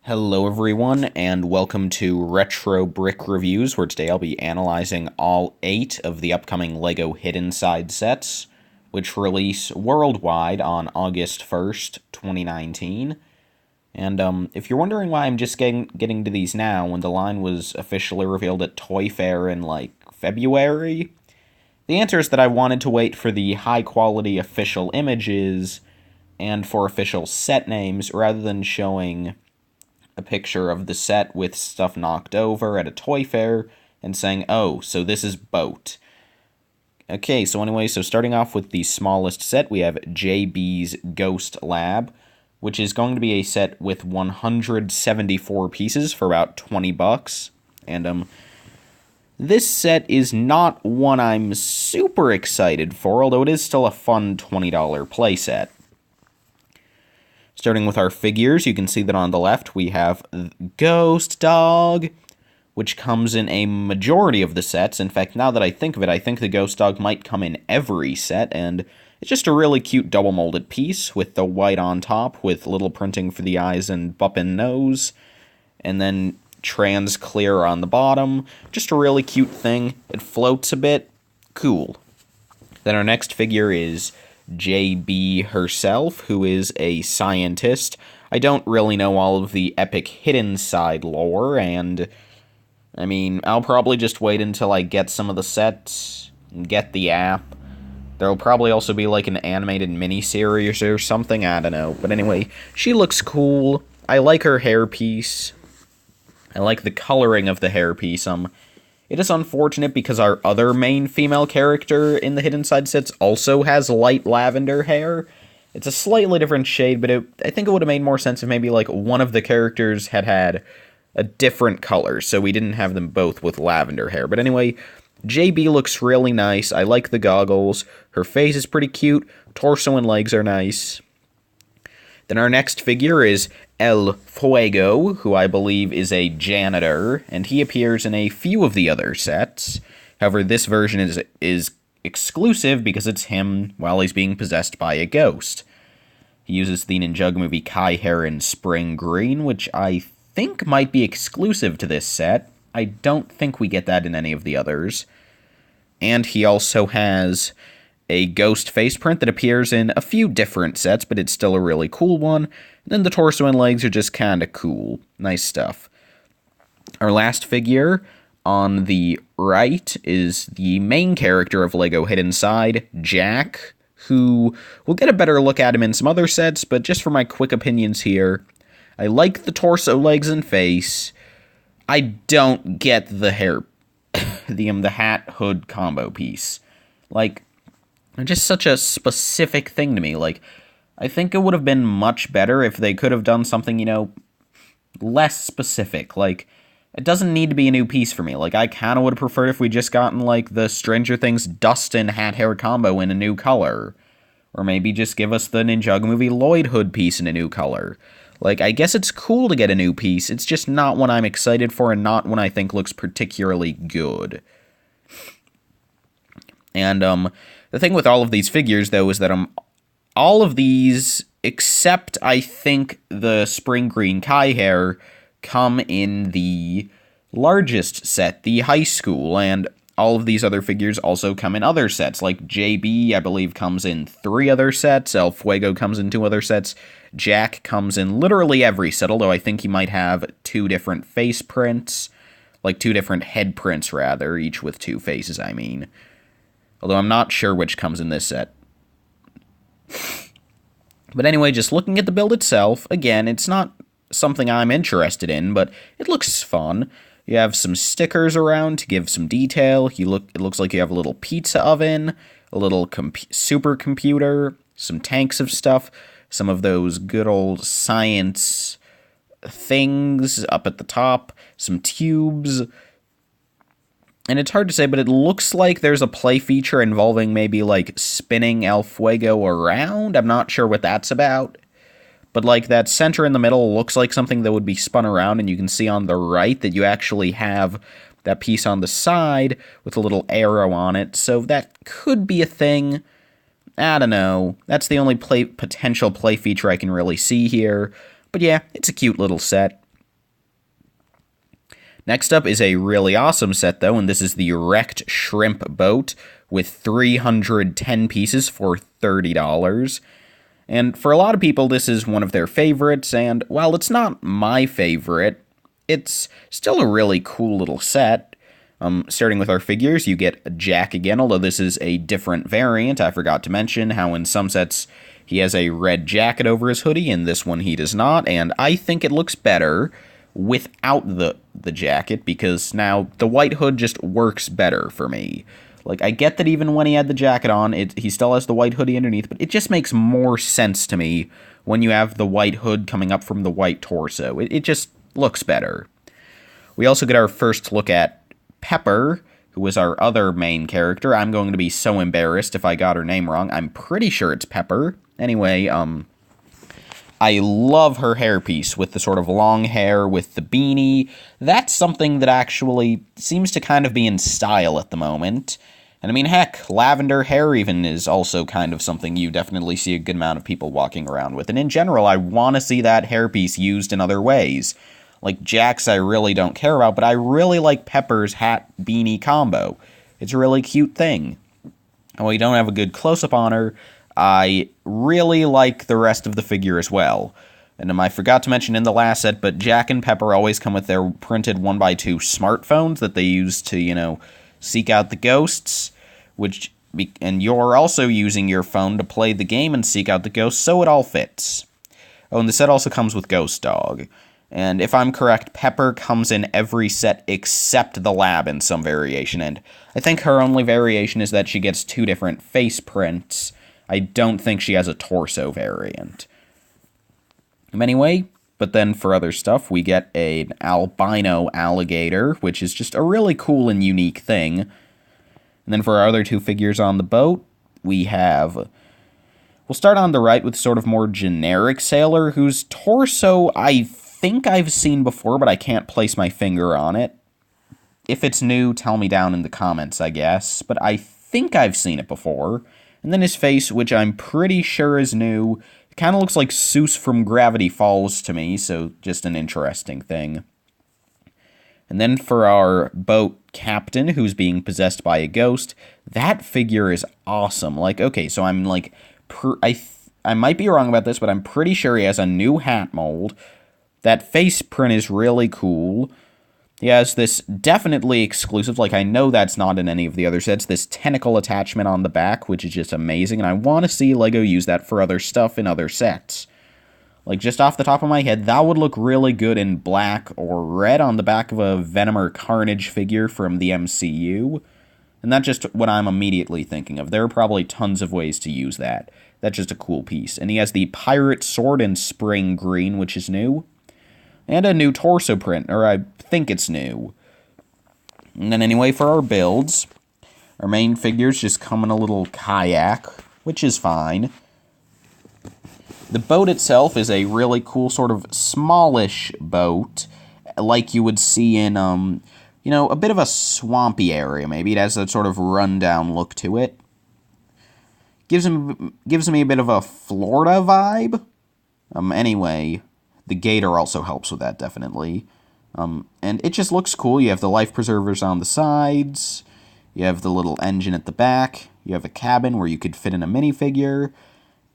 Hello everyone, and welcome to Retro Brick Reviews, where today I'll be analyzing all 8 of the upcoming LEGO Hidden Side sets, which release worldwide on August 1st, 2019. And if you're wondering why I'm just getting to these now, when the line was officially revealed at Toy Fair in, February, the answer is that I wanted to wait for the high-quality official images and for official set names, rather than showing a picture of the set with stuff knocked over at a toy fair and saying, oh, so this is Boat. Okay, so anyway, starting off with the smallest set, we have JBs Ghost Lab, which is going to be a set with 174 pieces for about 20 bucks. And this set is not one I'm super excited for, although it is still a fun $20 playset. Starting with our figures, you can see that on the left we have Ghost Dog, which comes in a majority of the sets. In fact, now that I think of it, I think the Ghost Dog might come in every set, and it's just a really cute double-molded piece with the white on top, with little printing for the eyes and buppin' nose, and then trans clear on the bottom. Just a really cute thing. It floats a bit. Cool. Then our next figure is JB herself, who is a scientist. I don't really know all of the epic hidden side lore, and I mean, I'll probably just wait until I get some of the sets and get the app. There'll probably also be like an animated mini-series or something, I don't know. But anyway, she looks cool. I like her hairpiece. I like the coloring of the hairpiece. It is unfortunate because our other main female character in the Hidden Side sets also has light lavender hair. It's a slightly different shade, but I think it would have made more sense if maybe like one of the characters had a different color, so we didn't have them both with lavender hair. But anyway, JB looks really nice. I like the goggles. Her face is pretty cute. Torso and legs are nice. Then our next figure is Fuego, who I believe is a janitor, and he appears in a few of the other sets. However, this version is exclusive because it's him while he's being possessed by a ghost. He uses the Ninjago movie Kai hair in spring green, which I think might be exclusive to this set. I don't think we get that in any of the others. And he also has a ghost face print that appears in a few different sets, but it's still a really cool one. And then the torso and legs are just kind of cool. Nice stuff. Our last figure on the right is the main character of LEGO Hidden Side, Jack, who we'll get a better look at him in some other sets, but just for my quick opinions here, I like the torso, legs, and face. I don't get the hair, the hat hood combo piece. Just such a specific thing to me. I think it would have been much better if they could have done something, less specific. It doesn't need to be a new piece for me. I kind of would have preferred if we just gotten, the Stranger Things Dustin hat-hair combo in a new color. Or maybe just give us the Ninjago movie Lloyd hood piece in a new color. I guess it's cool to get a new piece. It's just not one I'm excited for and not one I think looks particularly good. And, the thing with all of these figures, though, is that all of these, except, I think, the Spring Green Kai hair, come in the largest set, the high school, and all of these other figures also come in other sets. JB, I believe, comes in 3 other sets, El Fuego comes in 2 other sets, Jack comes in literally every set, although I think he might have 2 different face prints, 2 different head prints, rather, each with 2 faces, I mean. Although I'm not sure which comes in this set. But anyway, just looking at the build itself, again, it's not something I'm interested in, but it looks fun. You have some stickers around to give some detail. It looks like you have a little pizza oven, a little supercomputer, some tanks of stuff, some of those good old science things up at the top, some tubes. And it's hard to say, but it looks like there's a play feature involving maybe, spinning El Fuego around. I'm not sure what that's about. But, that center in the middle looks like something that would be spun around, and you can see on the right that you actually have that piece on the side with a little arrow on it. So that could be a thing. I don't know. That's the only potential play feature I can really see here. But yeah, it's a cute little set. Next up is a really awesome set, though, and this is the Wrecked Shrimp Boat with 310 pieces for $30. And for a lot of people, this is one of their favorites, and while it's not my favorite, it's still a really cool little set. Starting with our figures, you get Jack again, although this is a different variant. I forgot to mention how in some sets he has a red jacket over his hoodie, in this one he does not, and I think it looks better without the jacket, because now the white hood just works better for me. Like, I get that even when he had the jacket on, he still has the white hoodie underneath, but it just makes more sense to me when you have the white hood coming up from the white torso. It just looks better. We also get our first look at Pepper, who is our other main character. I'm going to be so embarrassed if I got her name wrong. I'm pretty sure it's Pepper. Anyway, I love her hairpiece with the sort of long hair with the beanie. That's something that actually seems to kind of be in style at the moment. And I mean, heck, lavender hair even is also kind of something you definitely see a good amount of people walking around with. And in general, I want to see that hairpiece used in other ways. Like Jack's I really don't care about, but I really like Pepper's hat-beanie combo. It's a really cute thing. And while you don't have a good close-up on her, I really like the rest of the figure as well. And I forgot to mention in the last set, but Jack and Pepper always come with their printed 1x2 smartphones that they use to, seek out the ghosts, and you're also using your phone to play the game and seek out the ghosts, so it all fits. Oh, and the set also comes with Ghost Dog. And if I'm correct, Pepper comes in every set except the lab in some variation, and I think her only variation is that she gets 2 different face prints. I don't think she has a torso variant. Anyway, but then for other stuff, we get an albino alligator, which is just a really cool and unique thing. And then for our other 2 figures on the boat, we have... We'll start on the right with sort of more generic sailor, whose torso I think I've seen before, but I can't place my finger on it. If it's new, tell me down in the comments, I guess. But I think I've seen it before. And then his face, which I'm pretty sure is new. It kind of looks like Seuss from Gravity Falls to me, so just an interesting thing. And then for our boat captain, who's being possessed by a ghost, that figure is awesome. Like, okay, so I'm like... I might be wrong about this, but I'm pretty sure he has a new hat mold. That face print is really cool. He has this definitely exclusive, like I know that's not in any of the other sets, this tentacle attachment on the back, which is just amazing, and I want to see LEGO use that for other stuff in other sets. Like, just off the top of my head, that would look really good in black or red on the back of a Venom or Carnage figure from the MCU. And that's just what I'm immediately thinking of. There are probably tons of ways to use that. That's just a cool piece. And he has the pirate sword in spring green, which is new. And a new torso print, or I think it's new. And then anyway, for our builds, our main figures just come in a little kayak, which is fine. The boat itself is a really cool sort of smallish boat, like you would see in, a bit of a swampy area, maybe. It has that sort of rundown look to it. Gives me a bit of a Florida vibe. Anyway, the gator also helps with that, definitely. And it just looks cool. You have the life preservers on the sides. You have the little engine at the back. You have a cabin where you could fit in a minifigure.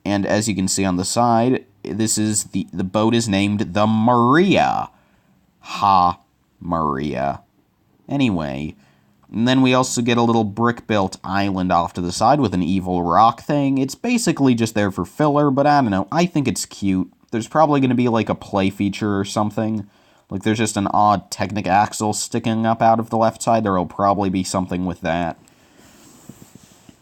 And as you can see on the side, this is the boat is named the Maria. Ha, Maria. Anyway, and then we also get a little brick-built island off to the side with an evil rock thing. It's basically just there for filler, but I don't know. I think it's cute. There's probably going to be like a play feature or something. Like there's just an odd Technic axle sticking up out of the left side. There will probably be something with that.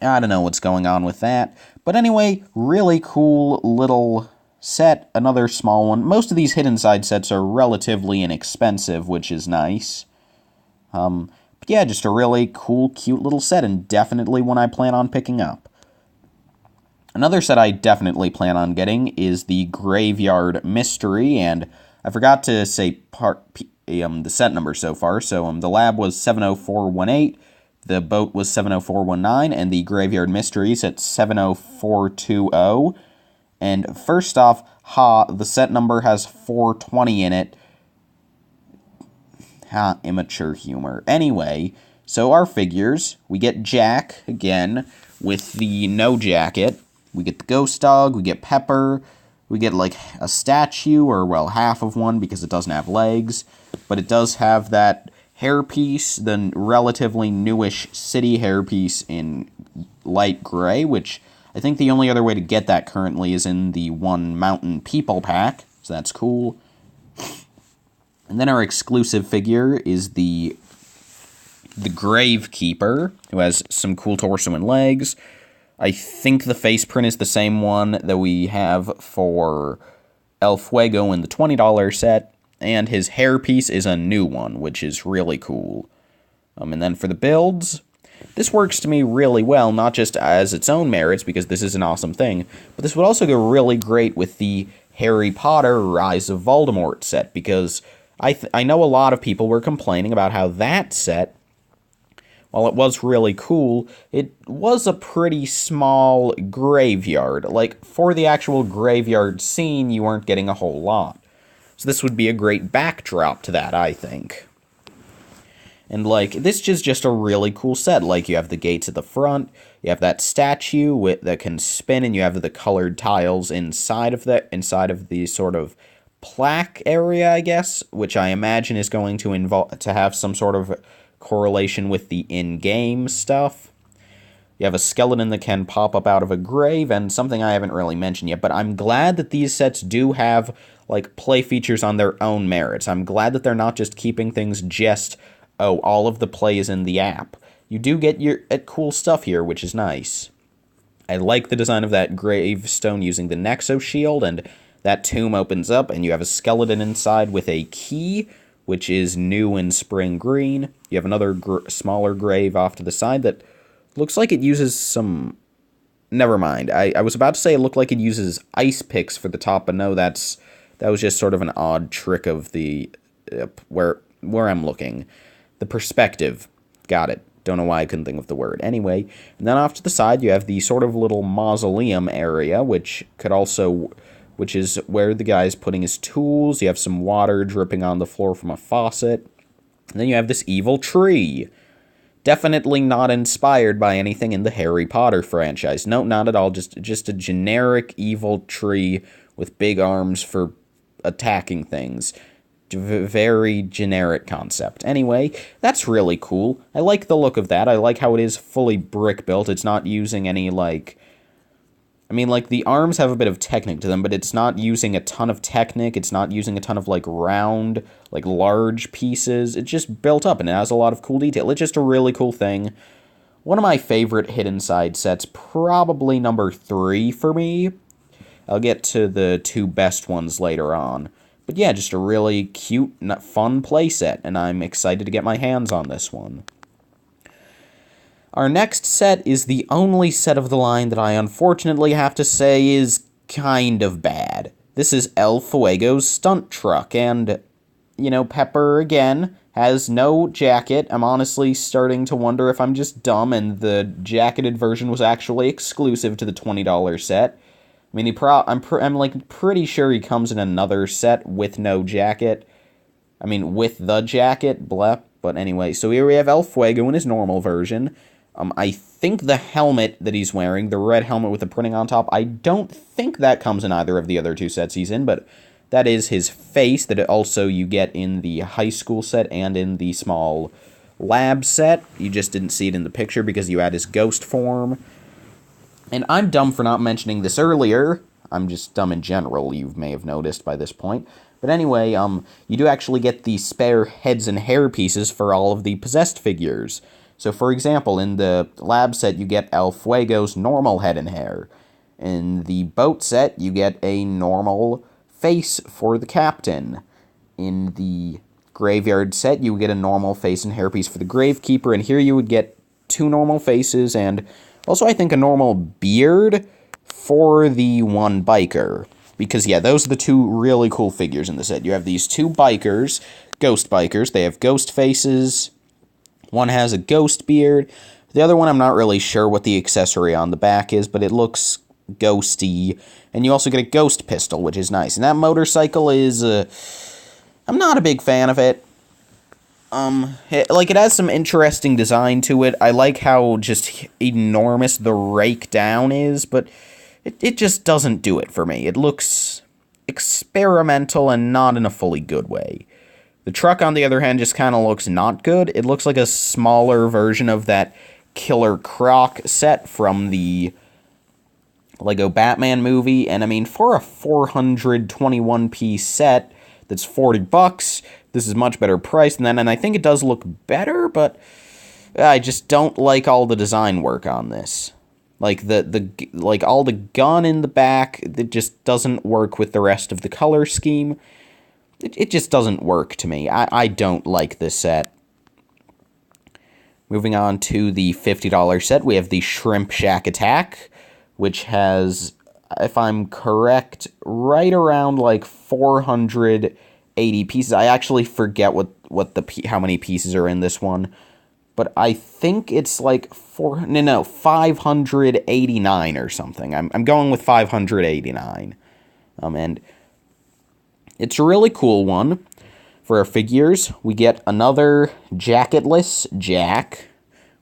I don't know what's going on with that. But anyway, really cool little set. Another small one. Most of these hidden side sets are relatively inexpensive, which is nice. But yeah, just a really cool, cute little set, and definitely one I plan on picking up. Another set I definitely plan on getting is the Graveyard Mystery, and I forgot to say the set number so far. So the lab was 70418, the boat was 70419, and the Graveyard Mystery is at 70420. And first off, the set number has 420 in it. immature humor. Anyway, so our figures, we get Jack, again, with the no jacket. We get the ghost dog, we get Pepper, we get, like, a statue, or, well, half of one, because it doesn't have legs. But it does have that hairpiece, the relatively newish city hairpiece in light gray, which I think the only other way to get that currently is in the One Mountain People pack, so that's cool. And then our exclusive figure is the Gravekeeper, who has some cool torso and legs. I think the face print is the same one that we have for El Fuego in the $20 set, and his hairpiece is a new one, which is really cool. And then for the builds, this works to me really well, not just as its own merits, because this is an awesome thing, but this would also go really great with the Harry Potter Rise of Voldemort set, because I know a lot of people were complaining about how that set, while it was really cool, it was a pretty small graveyard. Like, for the actual graveyard scene, you weren't getting a whole lot. So this would be a great backdrop to that, I think. And, like, this is just a really cool set. Like, you have the gates at the front, you have that statue that can spin, and you have the colored tiles inside of the sort of plaque area, I guess, which I imagine is going to have some sort of correlation with the in-game stuff. You have a skeleton that can pop up out of a grave, and something I haven't really mentioned yet, but I'm glad that these sets do have, like, play features on their own merits. I'm glad that they're not just keeping things just, oh, all of the play is in the app. You do get your cool stuff here, which is nice. I like the design of that gravestone using the Nexo shield, and that tomb opens up, and you have a skeleton inside with a key, which is new in spring green. You have another smaller grave off to the side that looks like it uses some... Never mind. I was about to say it looked like it uses ice picks for the top, but no, that was just sort of an odd trick of the... where I'm looking. The perspective. Got it. Don't know why I couldn't think of the word. Anyway, and then off to the side you have the sort of little mausoleum area, which is where the guy's putting his tools. You have some water dripping on the floor from a faucet. And then you have this evil tree. Definitely not inspired by anything in the Harry Potter franchise. No, not at all. Just a generic evil tree with big arms for attacking things. Very generic concept. Anyway, that's really cool. I like the look of that. I like how it is fully brick built. It's not using any, like... I mean, like, the arms have a bit of Technic to them, but it's not using a ton of Technic. It's not using a ton of, like, round, like, large pieces. It's just built up, and it has a lot of cool detail. It's just a really cool thing. One of my favorite Hidden Side sets, probably number 3 for me. I'll get to the 2 best ones later on. But yeah, just a really cute, fun playset, and I'm excited to get my hands on this one. Our next set is the only set of the line that I unfortunately have to say is kind of bad. This is El Fuego's Stunt Truck, and, you know, Pepper, again, has no jacket. I'm honestly starting to wonder if I'm just dumb and the jacketed version was actually exclusive to the $20 set. I mean, I'm like pretty sure he comes in another set with no jacket. I mean, with the jacket, bleh. But anyway, so here we have El Fuego in his normal version. I think the helmet that he's wearing, the red helmet with the printing on top, I don't think that comes in either of the other 2 sets he's in, but that is his face that also you get in the high school set and in the small lab set. You just didn't see it in the picture because you had his ghost form. And I'm dumb for not mentioning this earlier. I'm just dumb in general, you may have noticed by this point. But anyway, you do actually get the spare heads and hair pieces for all of the possessed figures. So, for example, in the lab set, you get El Fuego's normal head and hair. In the boat set, you get a normal face for the captain. In the graveyard set, you get a normal face and hairpiece for the gravekeeper. And here you would get 2 normal faces and also, I think, a normal beard for the one biker. Because, yeah, those are the 2 really cool figures in the set. You have these 2 bikers, ghost bikers. They have ghost faces. One has a ghost beard. The other one, I'm not really sure what the accessory on the back is, but it looks ghosty. And you also get a ghost pistol, which is nice. And that motorcycle is, I'm not a big fan of it. It has some interesting design to it. I like how just enormous the rake down is, but it just doesn't do it for me. It looks experimental and not in a fully good way. The truck, on the other hand, just kind of looks not good. It looks like a smaller version of that Killer Croc set from the Lego Batman movie, and I mean, for a 421-piece set that's $40, this is much better priced than that, and I think it does look better, but I just don't like all the design work on this. Like, all the gun in the back, it just doesn't work with the rest of the color scheme. It just doesn't work to me. I don't like this set. Moving on to the $50 set, we have the Shrimp Shack Attack, which has, if I'm correct, right around like 480 pieces. I actually forget how many pieces are in this one, but I think it's like 589 or something. I'm going with 589. And it's a really cool one. For our figures, we get another jacketless Jack.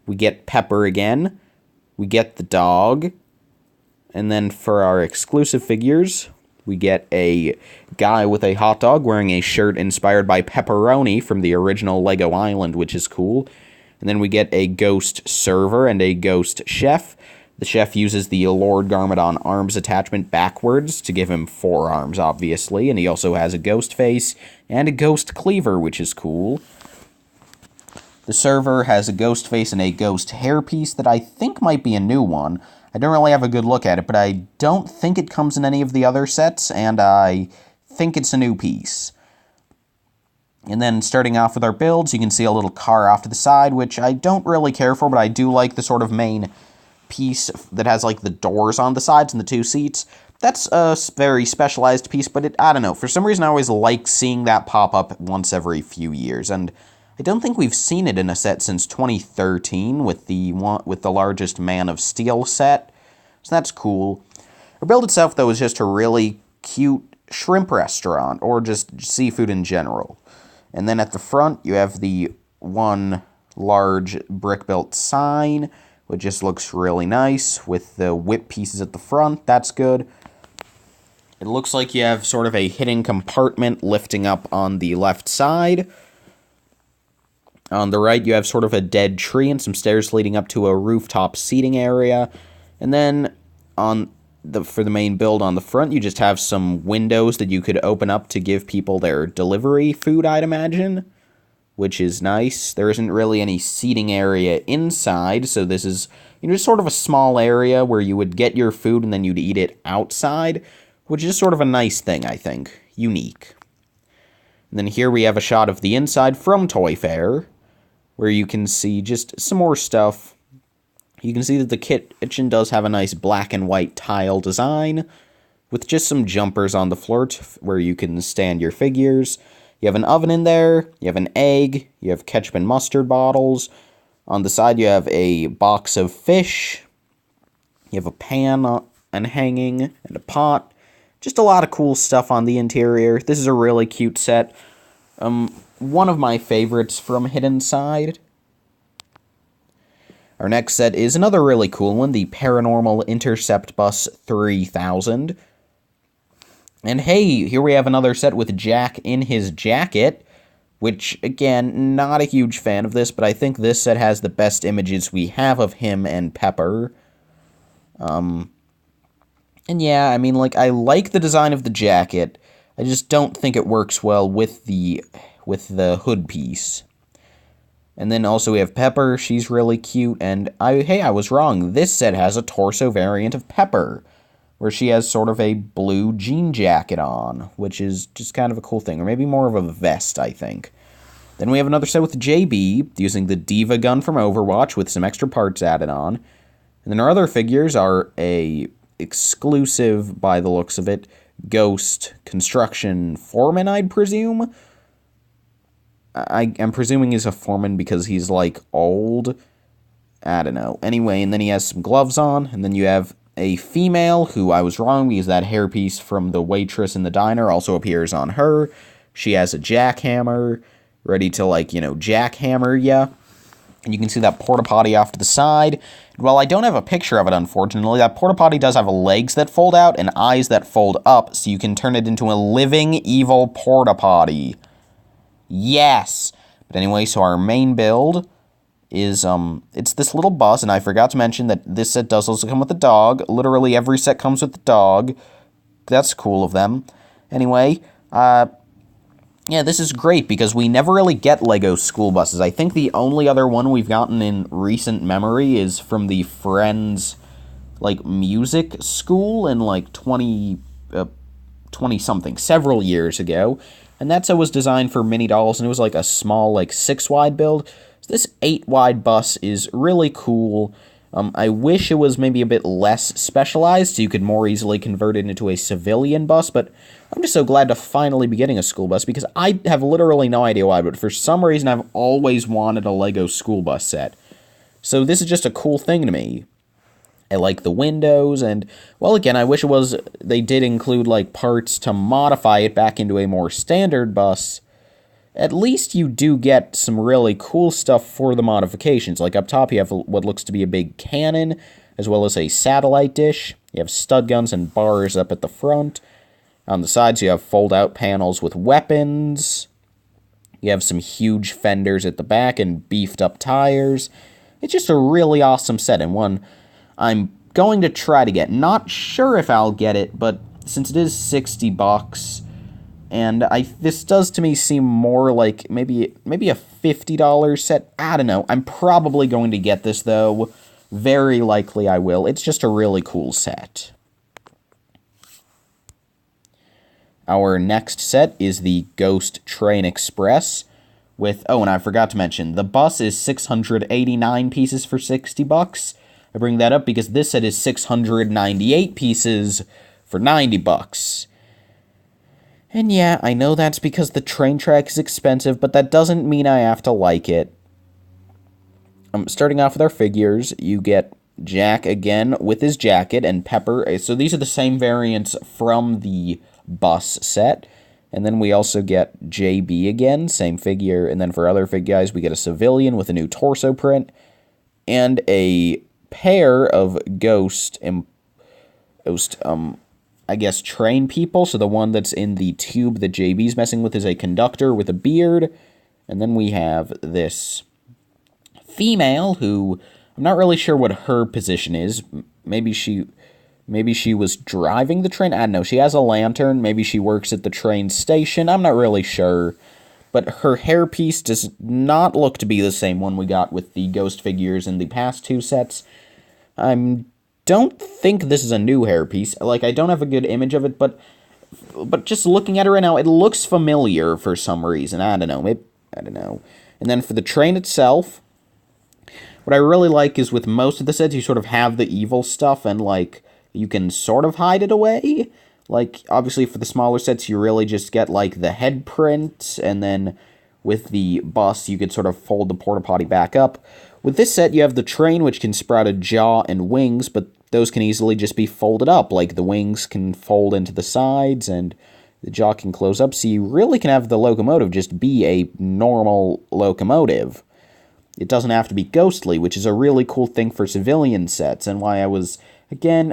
We get Pepper again. We get the dog. And then for our exclusive figures, we get a guy with a hot dog wearing a shirt inspired by pepperoni from the original Lego Island, which is cool. And then we get a ghost server and a ghost chef. The chef uses the Lord Garmadon arms attachment backwards to give him 4 arms, obviously. And he also has a ghost face and a ghost cleaver, which is cool. The server has a ghost face and a ghost hairpiece that I think might be a new one. I don't really have a good look at it, but I don't think it comes in any of the other sets, and I think it's a new piece. And then starting off with our builds, you can see a little car off to the side, which I don't really care for, but I do like the sort of main piece that has like the doors on the sides and the 2 seats. That's a very specialized piece, but I don't know. For some reason, I always like seeing that pop up once every few years, and I don't think we've seen it in a set since 2013 with the largest Man of Steel set, so that's cool. Our build itself, though, is just a really cute shrimp restaurant, or just seafood in general. And then at the front, you have the one large brick-built sign, which just looks really nice, with the whip pieces at the front. That's good. It looks like you have sort of a hidden compartment lifting up on the left side. On the right, you have sort of a dead tree and some stairs leading up to a rooftop seating area. And then for the main build on the front, you just have some windows that you could open up to give people their delivery food, I'd imagine, which is nice. There isn't really any seating area inside, so this is just sort of a small area where you would get your food and then you'd eat it outside, which is sort of a nice thing, I think. Unique. And then here we have a shot of the inside from Toy Fair, where you can see just some more stuff. You can see that the kitchen does have a nice black and white tile design, with just some jumpers on the floor where you can stand your figures. You have an oven in there, you have an egg, you have ketchup and mustard bottles. On the side you have a box of fish, you have a pan and hanging, and a pot. Just a lot of cool stuff on the interior. This is a really cute set. One of my favorites from Hidden Side. Our next set is another really cool one, the Paranormal Intercept Bus 3000. And hey, here we have another set with Jack in his jacket, which, again, not a huge fan of this, but I think this set has the best images we have of him and Pepper. And yeah, I mean, I like the design of the jacket. I just don't think it works well with the hood piece. And then also we have Pepper. She's really cute. And I was wrong. This set has a torso variant of Pepper, where she has sort of a blue jean jacket on, which is just kind of a cool thing. Or maybe more of a vest, I think. Then we have another set with JB, using the Diva gun from Overwatch with some extra parts added on. And then our other figures are a exclusive, by the looks of it, Ghost construction foreman, I'd presume. I'm presuming he's a foreman because he's, old. I don't know. Anyway, and then he has some gloves on, and then you have a female, who I was wrong because that hairpiece from the waitress in the diner also appears on her. She has a jackhammer. ready to, like, jackhammer ya. And you can see that porta potty off to the side. Well, I don't have a picture of it, unfortunately. That porta potty does have legs that fold out and eyes that fold up, so you can turn it into a living evil porta potty. Yes! But anyway, so our main build is, it's this little bus, and I forgot to mention that this set does also come with a dog. Literally every set comes with a dog. That's cool of them. Anyway, yeah, this is great because we never really get Lego school buses. I think the only other one we've gotten in recent memory is from the Friends, like, music school in, like, 20-something, several years ago. And that set was designed for mini dolls, and it was, like, a small, like, 6-wide build. So this 8-wide bus is really cool. I wish it was maybe a bit less specialized, so you could more easily convert it into a civilian bus, but I'm just so glad to finally be getting a school bus, because I have literally no idea why, but for some reason I've always wanted a Lego school bus set. So this is just a cool thing to me. I like the windows, and, well, again, I wish they did include, like, parts to modify it back into a more standard bus. At least you do get some really cool stuff for the modifications. Like, up top you have what looks to be a big cannon, as well as a satellite dish. You have stud guns and bars up at the front. On the sides you have fold-out panels with weapons. You have some huge fenders at the back and beefed-up tires. It's just a really awesome set, and one I'm going to try to get. Not sure if I'll get it, but since it is $60... and this does to me seem more like maybe a $50 set. I don't know. I'm probably going to get this, though. Very likely I will. It's just a really cool set. Our next set is the Ghost Train Express with, oh, and I forgot to mention, the bus is 689 pieces for $60. I bring that up because this set is 698 pieces for $90. And yeah, I know that's because the train track is expensive, but that doesn't mean I have to like it. Starting off with our figures, you get Jack again with his jacket and Pepper. So these are the same variants from the bus set. And then we also get JB again, same figure. And then for other guys, we get a civilian with a new torso print. And a pair of I guess, train people. So the one that's in the tube that JB's messing with is a conductor with a beard. And then we have this female who, I'm not really sure what her position is. Maybe she was driving the train. I don't know. She has a lantern. Maybe she works at the train station. I'm not really sure. But her hairpiece does not look to be the same one we got with the ghost figures in the past two sets. Don't think this is a new hairpiece. Like, I don't have a good image of it, but just looking at it right now, it looks familiar for some reason. I don't know. I don't know. And then for the train itself, what I really like is with most of the sets, you sort of have the evil stuff, and, like, you can sort of hide it away. Like, obviously, for the smaller sets, you really just get, like, the head print, and then with the bus, you could sort of fold the porta potty back up. With this set, you have the train, which can sprout a jaw and wings, but those can easily just be folded up. Like, the wings can fold into the sides, and the jaw can close up, so you really can have the locomotive just be a normal locomotive. It doesn't have to be ghostly, which is a really cool thing for civilian sets, and why I was, again,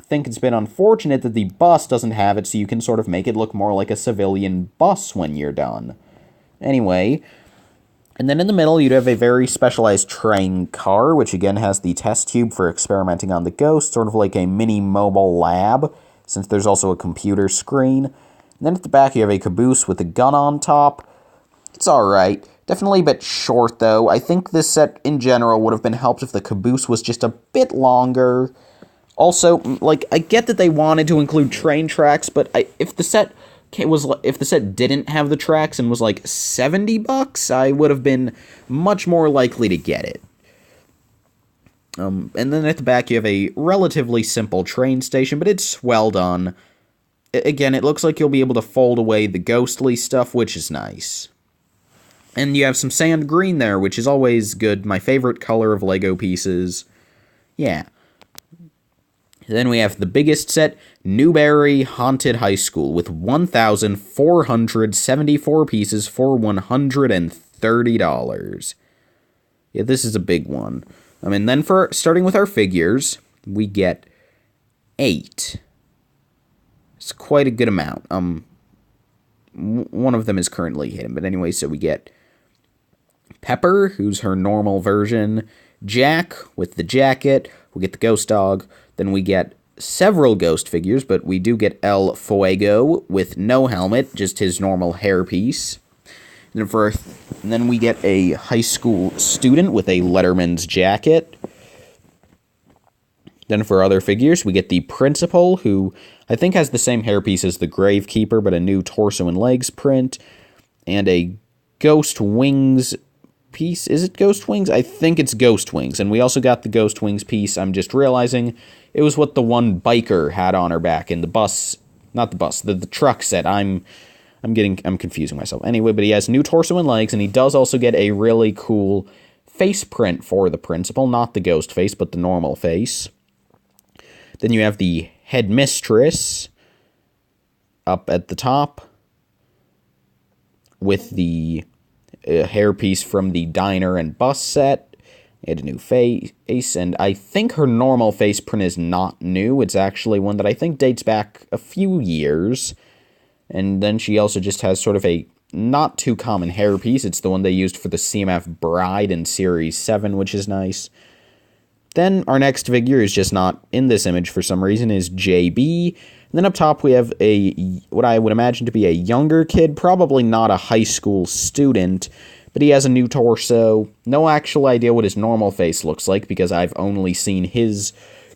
think it's a bit unfortunate that the bus doesn't have it, so you can sort of make it look more like a civilian bus when you're done. Anyway, and then in the middle, you'd have a very specialized train car, which again has the test tube for experimenting on the ghost, sort of like a mini mobile lab, since there's also a computer screen. And then at the back, you have a caboose with a gun on top. It's alright. Definitely a bit short, though. I think this set, in general, would have been helped if the caboose was just a bit longer. Also, like, I get that they wanted to include train tracks, but if the set didn't have the tracks and was like $70, I would have been much more likely to get it. And then at the back you have a relatively simple train station, but it's well done. Again, it looks like you'll be able to fold away the ghostly stuff, which is nice. And you have some sand green there, which is always good. My favorite color of Lego pieces. Yeah. Then we have the biggest set, Newberry Haunted High School, with 1,474 pieces for $130. Yeah, this is a big one. Then for starting with our figures, we get 8. It's quite a good amount. One of them is currently hidden, but anyway, so we get Pepper, who's her normal version, Jack with the jacket, we get the ghost dog, then we get several ghost figures, but we do get El Fuego with no helmet, just his normal hairpiece. And then we get a high school student with a Letterman's jacket. Then for other figures, we get the principal, who I think has the same hairpiece as the Gravekeeper, but a new torso and legs print, and a Ghost Wings piece. Is it Ghost Wings? I think it's Ghost Wings. And we also got the Ghost Wings piece. I'm just realizing it was what the one biker had on her back in the bus. Not the bus, the truck set. I'm confusing myself. Anyway, but he has new torso and legs, and he does also get a really cool face print for the principal. Not the ghost face, but the normal face. Then you have the headmistress up at the top with the hairpiece from the diner and bus set. It had a new face, and I think her normal face print is not new. It's actually one that I think dates back a few years. And then she also just has sort of a not too common hairpiece. It's the one they used for the CMF Bride in Series 7, which is nice. Then our next figure is just not in this image for some reason, is JB. And then up top we have what I would imagine to be a younger kid, probably not a high school student, but he has a new torso. No actual idea what his normal face looks like because I've only seen his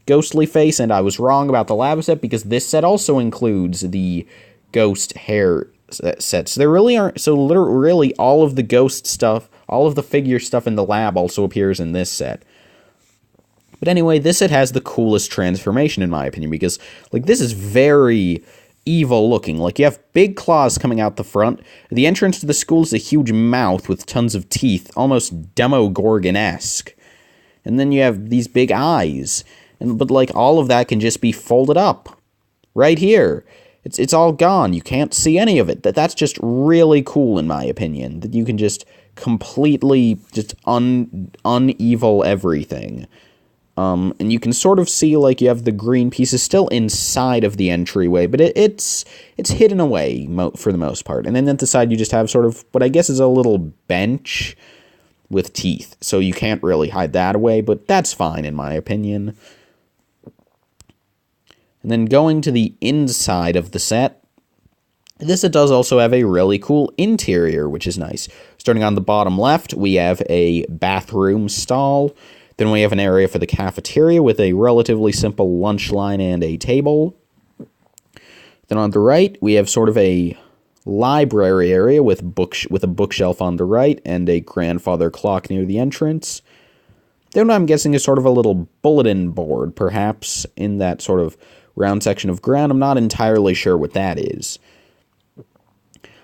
ghostly face, and I was wrong about the lab set because this set also includes the ghost hair sets. There really aren't, so literally all of the ghost stuff, all of the figure stuff in the lab also appears in this set. But anyway, this set has the coolest transformation in my opinion because, this is very evil looking. You have big claws coming out the front. The entrance to the school is a huge mouth with tons of teeth, almost Demogorgon-esque. And then you have these big eyes. But all of that can just be folded up. Right here. It's all gone. You can't see any of it. That's just really cool in my opinion. That you can just completely unevil everything. And you can sort of see, you have the green pieces still inside of the entryway, but it's hidden away for the most part. And then at the side, you just have sort of what I guess is a little bench with teeth. So you can't really hide that away, but that's fine in my opinion. And then going to the inside of the set, this set does also have a really cool interior, which is nice. Starting on the bottom left, we have a bathroom stall. Then we have an area for the cafeteria with a relatively simple lunch line and a table. Then on the right, we have sort of a library area with a bookshelf on the right and a grandfather clock near the entrance. Then I'm guessing is sort of a little bulletin board, perhaps, in that sort of round section of ground. I'm not entirely sure what that is.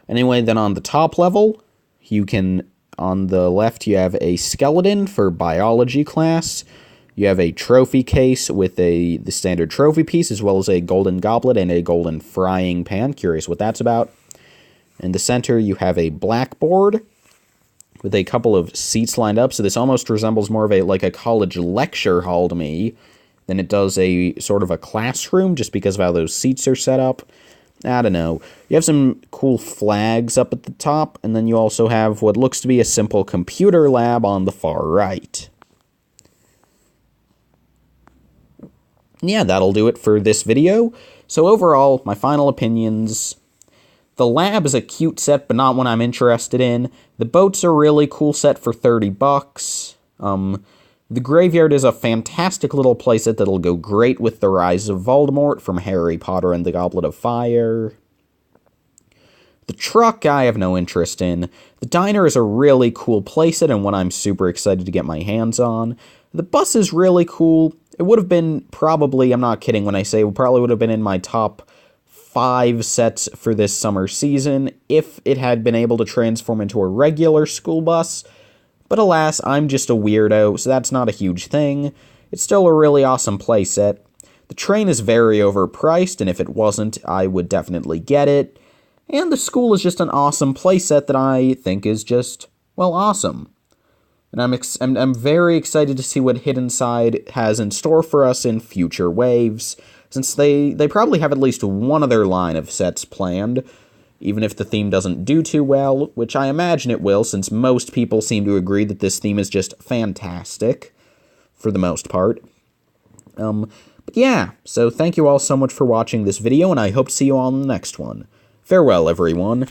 Anyway, then on the top level, on the left, you have a skeleton for biology class. You have a trophy case with the standard trophy piece, as well as a golden goblet and a golden frying pan. Curious what that's about. In the center, you have a blackboard with a couple of seats lined up. So this almost resembles more of a college lecture hall to me than it does a sort of a classroom, just because of how those seats are set up. I don't know. You have some cool flags up at the top, and then you also have what looks to be a simple computer lab on the far right. Yeah, that'll do it for this video. So overall, my final opinions: the lab is a cute set, but not one I'm interested in. The boat's a really cool set for $30. The graveyard is a fantastic little playset that'll go great with the Rise of Voldemort from Harry Potter and the Goblet of Fire. The truck I have no interest in. The diner is a really cool playset and one I'm super excited to get my hands on. The bus is really cool. It would have been probably, I'm not kidding when I say it probably would have been in my top 5 sets for this summer season if it had been able to transform into a regular school bus. But alas, I'm just a weirdo, so that's not a huge thing. It's still a really awesome playset. The train is very overpriced, and if it wasn't, I would definitely get it. And the school is just an awesome playset that I think is just, well, awesome. And I'm very excited to see what Hidden Side has in store for us in future waves, since they probably have at least one other line of sets planned, even if the theme doesn't do too well, which I imagine it will, since most people seem to agree that this theme is just fantastic, for the most part. But yeah, so thank you all so much for watching this video, and I hope to see you all in the next one. Farewell, everyone.